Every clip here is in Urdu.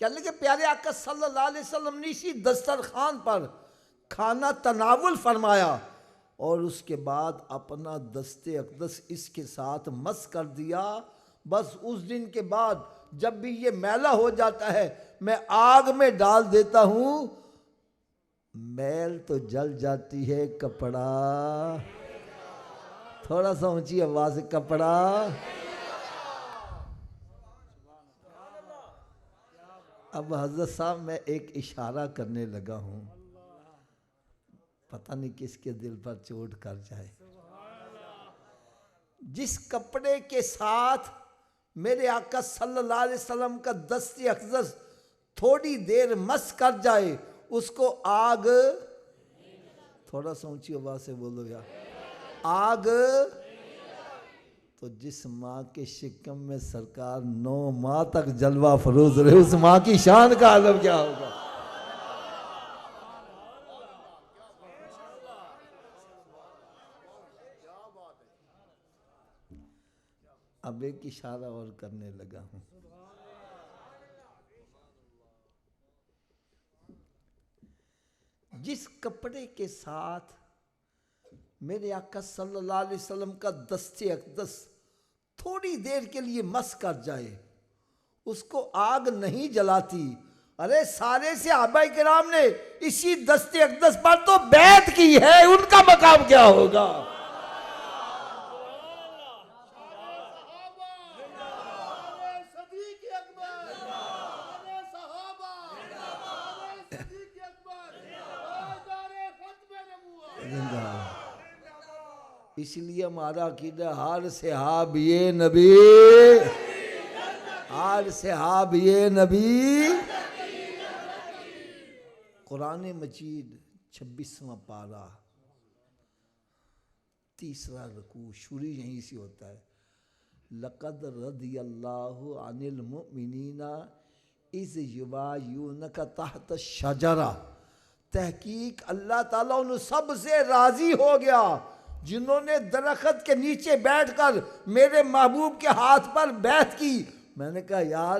کہنے لگے پیارے آقا صلی اللہ علیہ وسلم نے اسی دسترخوان پر کھانا تناول فرمایا اور اس کے بعد اپنا دست اقدس اس کے ساتھ مس کر دیا. بس اس دن کے بعد جب بھی یہ میلا ہو جاتا ہے میں آگ میں ڈال دیتا ہوں, میل تو جل جاتی ہے, کپڑا تھوڑا سا اونچی آواز سے کپڑا. اب حضرت صاحب میں ایک اشارہ کرنے لگا ہوں, پتہ نہیں کس کے دل پر چوٹ کر جائے. جس کپڑے کے ساتھ میرے آقا صلی اللہ علیہ وسلم کا دست اقدس تھوڑی دیر مس کر جائے اس کو آگ, تھوڑا سا اونچی آواز سے بولو یار, آگ. تو جس ماں کے شکم میں سرکار 9 ماہ تک جلوہ فروز رہے اس ماں کی شان کا عالم کیا ہوگا. اب ایک اشارہ اور کرنے لگا ہوں. جس کپڑے کے ساتھ میرے آقا صلی اللہ علیہ وسلم کا دست اقدس تھوڑی دیر کے لیے مس کر جائے اس کو آگ نہیں جلاتی. ارے سارے صحابہ کرام نے اسی دست اقدس پر تو بیعت کی ہے, ان کا مقام کیا ہوگا. اس لیے ہمارا عقیدہ ہر صحابی نبی, ہر صحابی نبی. قرآن مجید 26واں پارہ 3 رکوع شروع یہیں سے ہوتا ہے. لقد رضی اللہ عن المؤمنین اذ یبایعونک تحت الشجرہ. تحقیق اللہ تعالیٰ ان سب سے راضی ہو گیا جنہوں نے درخت کے نیچے بیٹھ کر میرے محبوب کے ہاتھ پر بیعت کی. میں نے کہا یار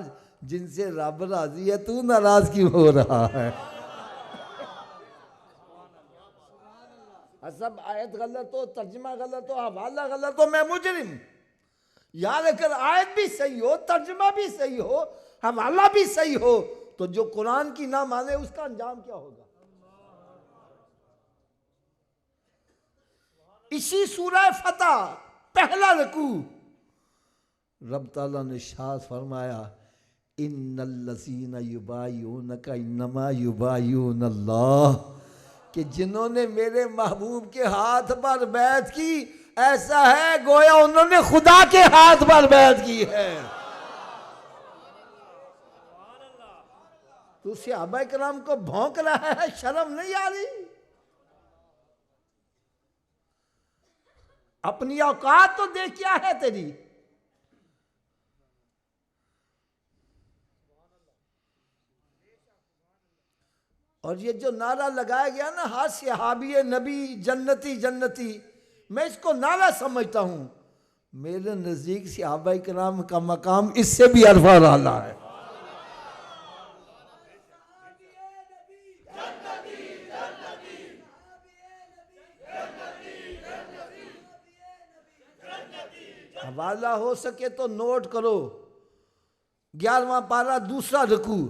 جن سے رب راضی ہے تو ناراض کیوں ہو رہا ہے. سب آیت غلط ہو, ترجمہ غلط ہو, حوالہ غلط ہو, میں مجرم. یار اگر آیت بھی صحیح ہو, ترجمہ بھی صحیح ہو, حوالہ بھی صحیح ہو, تو جو قرآن کی نہ مانے اس کا انجام کیا ہوگا. اسی سورہ فتح پہلا رکوع رب تعالیٰ نے ارشاد فرمایا ان الذین یبایعونک انما یبایعون اللہ, کہ جنہوں نے میرے محبوب کے ہاتھ پر بیعت کی ایسا ہے گویا انہوں نے خدا کے ہاتھ پر بیعت کی ہے. تو صحابہ کرام کو بھونک رہا ہے, شرم نہیں آ رہی. اپنی اوقات تو دیکھ کیا ہے تیری. اور یہ جو نعرہ لگایا گیا نا ہر صحابی نبی جنتی جنتی, میں اس کو نعرہ سمجھتا ہوں. میرے نزدیک صحابہ کرام کا مقام اس سے بھی عرفہ رہا ہے. حوالہ ہو سکے تو نوٹ کرو. 11واں پارہ 2 رکوع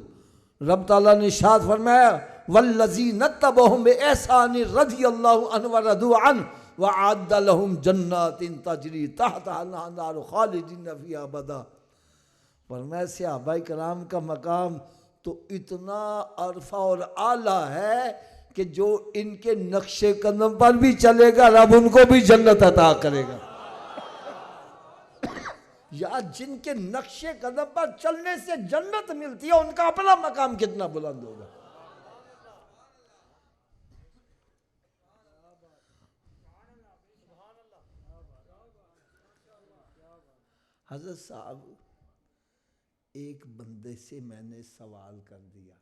رب تعالیٰ نے ارشاد فرمایا والذین اتبعوہم بإحسان رضی اللہ عنہ ورضوا عنہ وأعد لهم جنات تجری تحتها الانہار خالدین فیہا ابدا. فرمایا صحابہ کرام کا مقام تو اتنا عرفہ اور اعلیٰ ہے کہ جو ان کے نقش قدم پر بھی چلے گا رب ان کو بھی جنت عطا کرے گا. یا جن کے نقش قدم پر چلنے سے جنت ملتی ہے ان کا اپنا مقام کتنا بلند ہوگا. حضرت صاحب ایک بندے سے میں نے سوال کر دیا,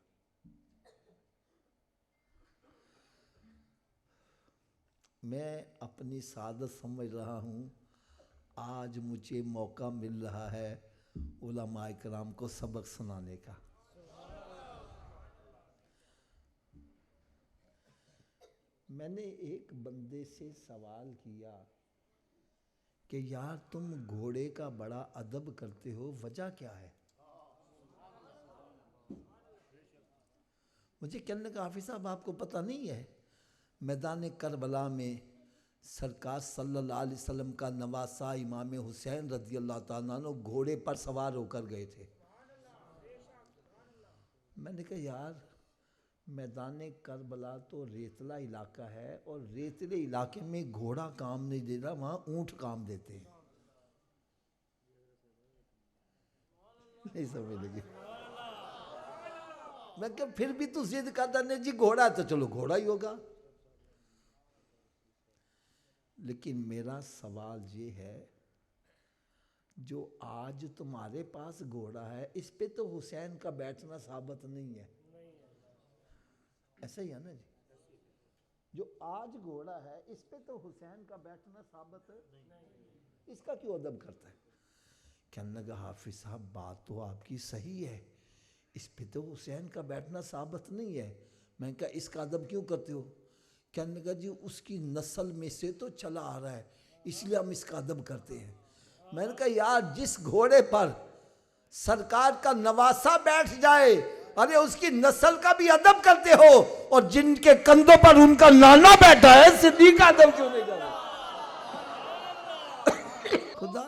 میں اپنی سعادت سمجھ رہا ہوں آج مجھے موقع مل رہا ہے علماء کرام کو سبق سنانے کا. میں نے ایک بندے سے سوال کیا کہ یار تم گھوڑے کا بڑا ادب کرتے ہو، وجہ کیا ہے؟ مجھے کہنے کا حافظ صاحب آپ کو پتہ نہیں ہے میدان کربلا میں سرکار صلی اللہ علیہ وسلم کا نواسہ امام حسین رضی اللہ تعالیٰ عنہ گھوڑے پر سوار ہو کر گئے تھے۔ میں نے کہا یار میدان کربلا تو ریتلا علاقہ ہے اور ریتلے علاقے میں گھوڑا کام نہیں دے رہا، وہاں اونٹ کام دیتے ہیں۔ نہیں سمجھ لگی؟ میں کہ پھر بھی تو ضد کرتا نہیں جی گھوڑا ہے تو چلو گھوڑا ہی ہوگا۔ لیکن میرا سوال یہ ہے جو آج تمہارے پاس گھوڑا ہے اس پہ تو حسین کا بیٹھنا ثابت نہیں ہے، ایسا ہی ہے نا جی؟ جو آج گھوڑا ہے اس پہ تو حسین کا بیٹھنا ثابت نہیں، اس کا کیوں ادب کرتا ہے؟ کہنے لگا حافظ صاحب بات تو آپ کی صحیح ہے، اس پہ تو حسین کا بیٹھنا ثابت نہیں ہے، میں نے کہا اس کا ادب کیوں کرتے ہو؟ کہنے لگا جی اس کی نسل میں سے تو چلا آ رہا ہے اس لیے ہم اس کا ادب کرتے ہیں۔ میں نے کہا یار جس گھوڑے پر سرکار کا نواسہ بیٹھ جائے ارے اس کی نسل کا بھی ادب کرتے ہو، اور جن کے کندھوں پر ان کا نانا بیٹھا ہے صدیق کا ادب کیوں نہیں کرتے؟ خدا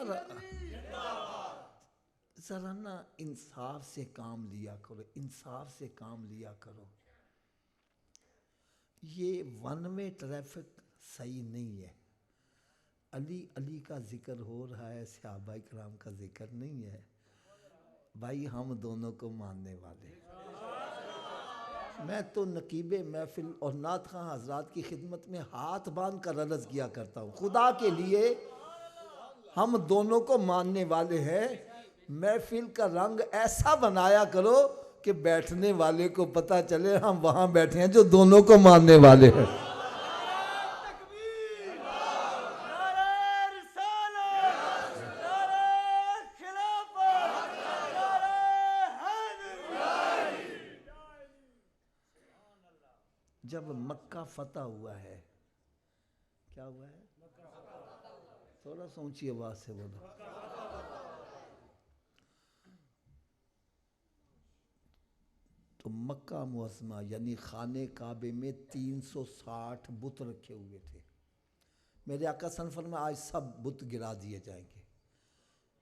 ذرا نا انصاف سے کام لیا کرو، انصاف سے کام لیا کرو۔ یہ ون وے ٹریفک صحیح نہیں ہے۔ علی علی کا ذکر ہو رہا ہے، صحابہ کرام کا ذکر نہیں ہے۔ بھائی ہم دونوں کو ماننے والے، میں تو نقیب محفل اور نعت خواں حضرات کی خدمت میں ہاتھ باندھ کر عرض کیا کرتا ہوں، خدا کے لیے ہم دونوں کو ماننے والے ہیں، محفل کا رنگ ایسا بنایا کرو کہ بیٹھنے والے کو پتہ چلے ہم وہاں بیٹھے ہیں جو دونوں کو ماننے والے ہیں۔ جب مکہ فتح ہوا ہے، کیا ہوا ہے؟ تھوڑا سا اونچی آواز سے بولو۔ تو مکہ معظمہ یعنی خانہ کعبے میں 360 بت رکھے ہوئے تھے۔ میرے آقا صلی اللہ علیہ وسلم فرمایا آج سب بت گرا دیے جائیں گے۔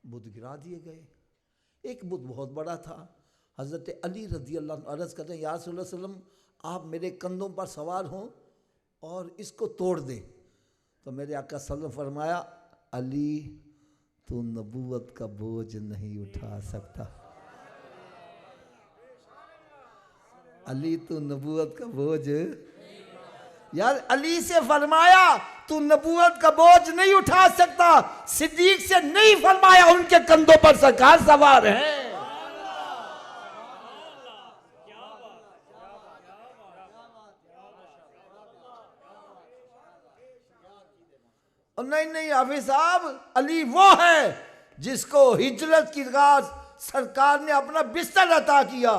بت گرا دیے گئے۔ ایک بت بہت بڑا تھا، حضرت علی رضی اللہ عنہ عرض کرتے ہیں یا رسول اللہ صلی اللہ علیہ وسلم آپ میرے کندھوں پر سوار ہوں اور اس کو توڑ دیں۔ تو میرے آقا صلی اللہ علیہ وسلم فرمایا علی تو نبوت کا بوجھ نہیں اٹھا سکتا، علی تو نبوت کا بوجھ، یار علی سے فرمایا تو نبوت کا بوجھ نہیں اٹھا سکتا، صدیق سے نہیں فرمایا ان کے کندھوں پر سرکار سوار ہیں۔ نہیں حافظ صاحب علی وہ ہے جس کو ہجرت کی رات سرکار نے اپنا بستر عطا کیا۔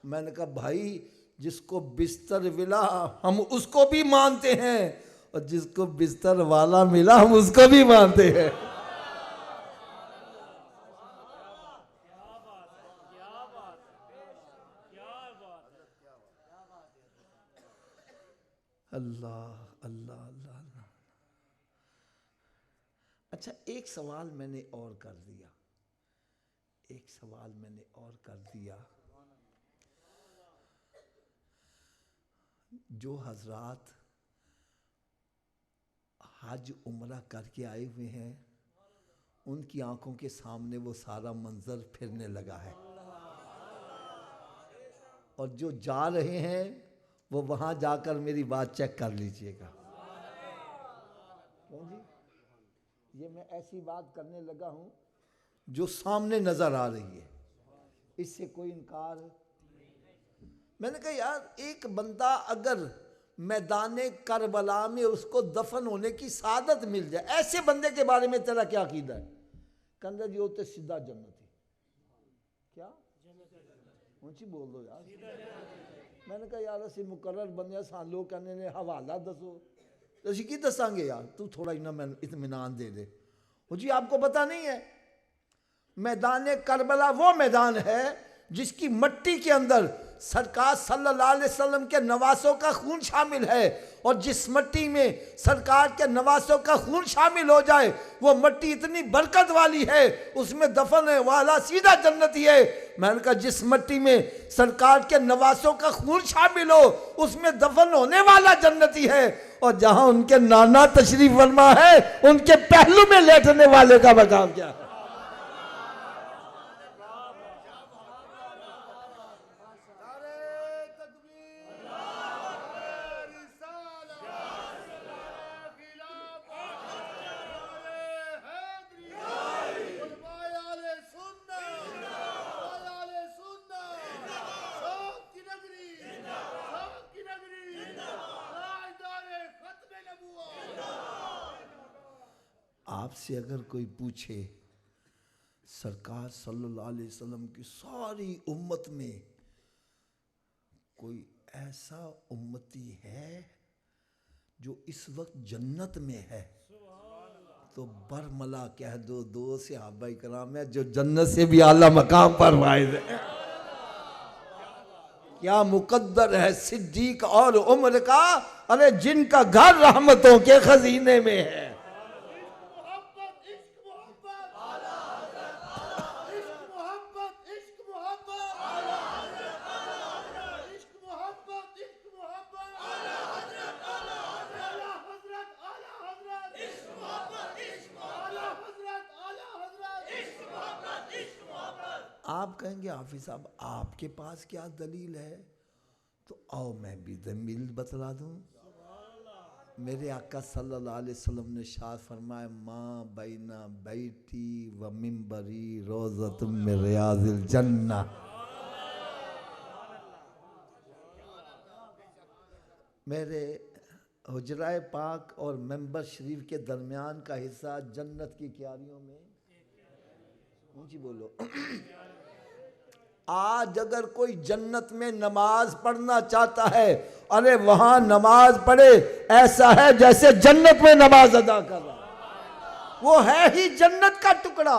میں نے کہا بھائی جس کو بستر ملا ہم اس کو بھی مانتے ہیں، اور جس کو بستر والا ملا ہم اس کو بھی مانتے ہیں۔ اللہ اللہ اللہ اللہ۔ اچھا ایک سوال میں نے اور کر دیا، ایک سوال میں نے اور کر دیا۔ جو حضرات حج عمرہ کر کے آئے ہوئے ہیں ان کی آنکھوں کے سامنے وہ سارا منظر پھرنے لگا ہے، اور جو جا رہے ہیں وہ وہاں جا کر میری بات چیک کر لیجئے گا۔ کیوں جی؟ یہ میں ایسی بات کرنے لگا ہوں جو سامنے نظر آ رہی ہے، اس سے کوئی انکار۔ میں نے کہا یار ایک بندہ اگر میدان کربلا میں اس کو دفن ہونے کی سعادت مل جائے، ایسے بندے کے بارے میں تیرا کیا عقیدہ ہے؟ کندھا جی ہوتے سیدھا جنت ہے۔ کیا؟ اونچی بول دو یار۔ میں نے کہا یار اسی مقرر بنیا سان لوگ کہنے نے حوالہ دسو، اسی کی دساں گے یار، تو تھوڑا ہی نہ میں اطمینان دے دے۔ وہ جی آپ کو پتہ نہیں ہے میدان کربلا وہ میدان ہے جس کی مٹی کے اندر سرکار صلی اللہ علیہ وسلم کے نواسوں کا خون شامل ہے، اور جس مٹی میں سرکار کے نواسوں کا خون شامل ہو جائے وہ مٹی اتنی برکت والی ہے، اس میں دفن والا سیدھا جنتی ہے۔ میں نے کہا جس مٹی میں سرکار کے نواسوں کا خون شامل ہو اس میں دفن ہونے والا جنتی ہے، اور جہاں ان کے نانا تشریف فرما ہے ان کے پہلو میں لیٹنے والے کا مقام کیا ہے؟ آپ سے اگر کوئی پوچھے سرکار صلی اللہ علیہ وسلم کی ساری امت میں کوئی ایسا امتی ہے جو اس وقت جنت میں ہے، تو برملا کہہ دو صحابہ کرام ہے جو جنت سے بھی اعلیٰ مقام پر فائز ہے۔ کیا مقدر ہے صدیق اور عمر کا، ارے جن کا گھر رحمتوں کے خزینے میں ہے۔ آپ کہیں گے حافظ صاحب آپ کے پاس کیا دلیل ہے؟ تو آؤ میں بھی دلیل بتلا دوں۔ میرے آقا صلی اللہ علیہ وسلم نے ارشاد فرمایا ماں بین بیتی و منبری روضۃ من ریاض الجنہ۔ میرے حجرہ پاک اور منبر شریف کے درمیان کا حصہ جنت کی کیاریوں میں، اونچی بولو، آج اگر کوئی جنت میں نماز پڑھنا چاہتا ہے، ارے وہاں نماز پڑھے ایسا ہے جیسے جنت میں نماز ادا کر رہا، وہ ہے ہی جنت کا ٹکڑا۔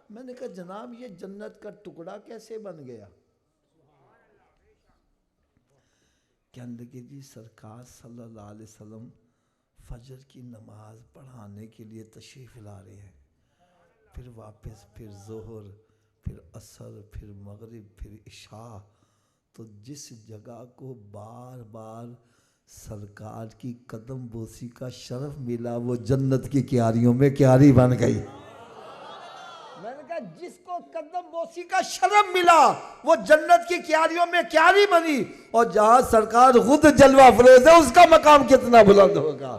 میں نے کہا جناب یہ جنت کا ٹکڑا کیسے بن گیا؟ کہنے لگے جی سرکار صلی اللہ علیہ وسلم فجر کی نماز پڑھانے کے لیے تشریف لا رہے ہیں، پھر واپس، پھر ظہر، پھر عصر، پھر مغرب، پھر عشاء، تو جس جگہ کو بار بار سرکار کی قدم بوسی کا شرف ملا وہ جنت کی کیاریوں میں کیاری بن گئی۔ میں نے کہا جس کو قدم بوسی کا شرف ملا وہ جنت کی کیاریوں میں کیاری بنی، اور جہاں سرکار خود جلوہ افروز ہے اس کا مقام کتنا بلند ہوگا۔